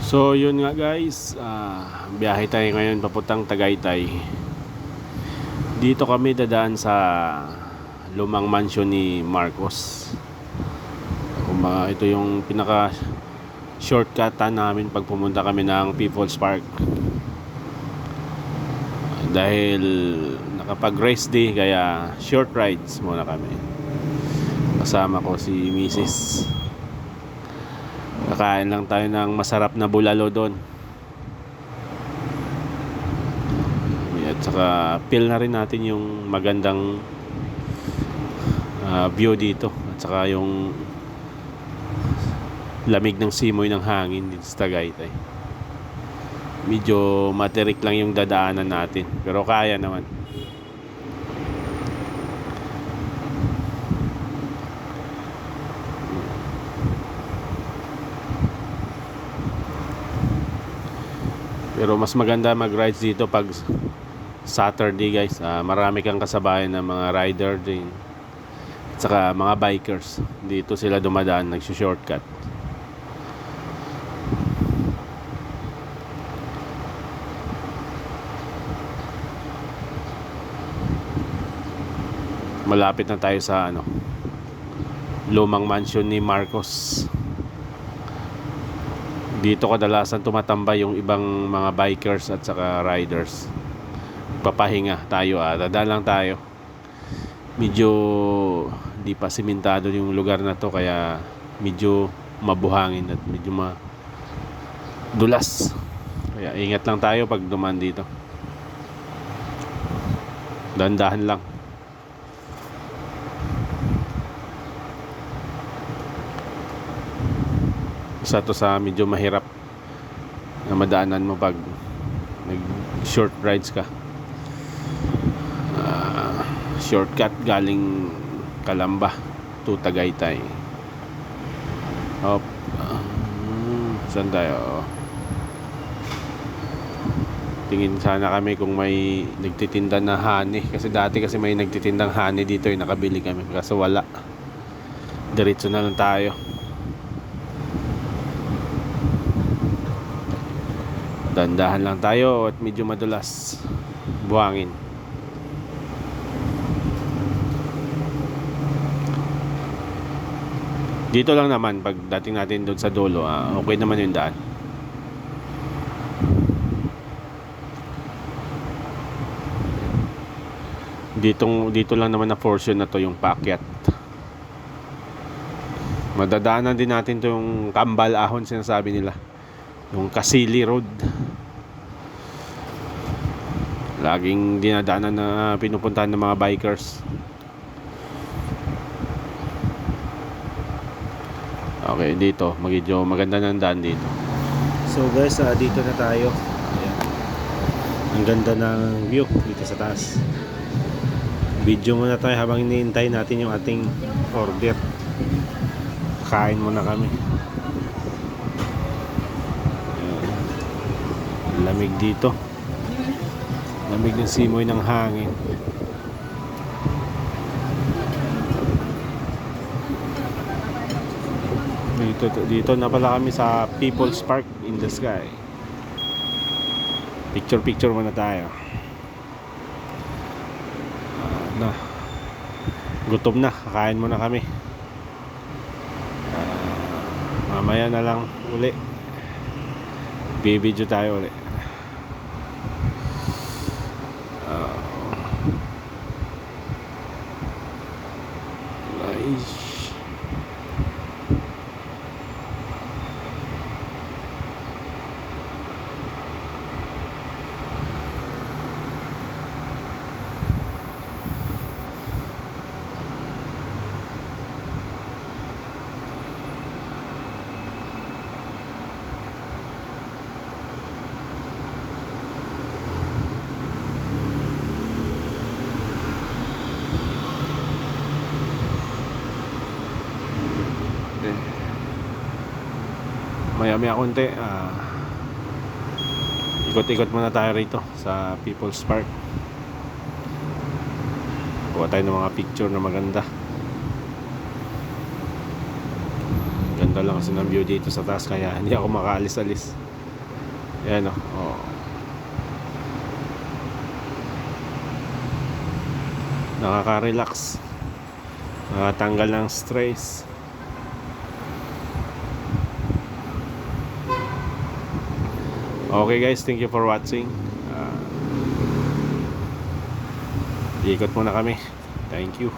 So yun nga guys, biyahe tayo ngayon papuntang Tagaytay. Dito kami dadaan sa lumang mansyon ni Marcos. Kumbaga ito yung pinaka shortcut namin pag pumunta kami ng People's Park. Dahil nakapag race day kaya short rides muna kami. Kasama ko si Mrs. Kakain lang tayo ng masarap na bulalo doon. At saka feel na rin natin yung magandang view dito. At saka yung lamig ng simoy ng hangin dito sa Tagaytay. Medyo materik lang yung dadaanan natin, pero kaya naman. Pero mas maganda mag-rides dito pag Saturday guys. Marami kang kasabayan ng mga rider din. At saka mga bikers. Dito sila dumadaan, nagsi-shortcut. Malapit na tayo sa lumang mansyon ni Marcos. Dito kadalasan tumatambay yung ibang mga bikers at saka riders. Papahinga tayo, dadaan lang tayo. Medyo di pa simentado yung lugar na to, kaya medyo mabuhangin at medyo madulas. Kaya ingat lang tayo pag dumaan dito. Dahan-dahan lang. Isa to sa medyo mahirap na madaanan mo pag nag short rides ka. Shortcut galing Calamba to Tagaytay. Saan tayo? Tingin sana kami kung may nagtitinda na honey, kasi dati kasi may nagtitindang honey dito, nakabili kami kaso wala. Diretso na lang tayo. Dandahan lang tayo at medyo madulas, buhangin. Dito lang naman pag dating natin doon sa dulo, okay naman yung daan. Dito lang naman na portion na to yung paakyat. Madadaanan din natin to yung Kambal Ahon sinasabi nila, yung Kasili Road. Laging dinadaanan na pinupuntahan ng mga bikers. Okay, dito medyo maganda ng daan dito. So guys, dito na tayo. Ayan. Ang ganda ng view dito sa taas. Video muna tayo habang iniintay natin yung ating order. Kain muna kami. Ayan. Lamig dito. Lamig ng simoy ng hangin. Dito na pala kami sa People's Park in the Sky. Picture muna tayo. Gutom na, kakain muna kami. Mamaya na lang uli. Bibidyo tayo uli. Nice. Maya konti, ikot-ikot muna tayo rito sa People's Park. Kuha tayo ng mga picture na maganda. Ganda lang kasi ng view dito sa taas, kaya hindi ako makaalis-alis. Ayan o. Oh. Nakaka-relax. Nakatanggal ng stress. Okay guys, thank you for watching. Ikot muna kami. Thank you.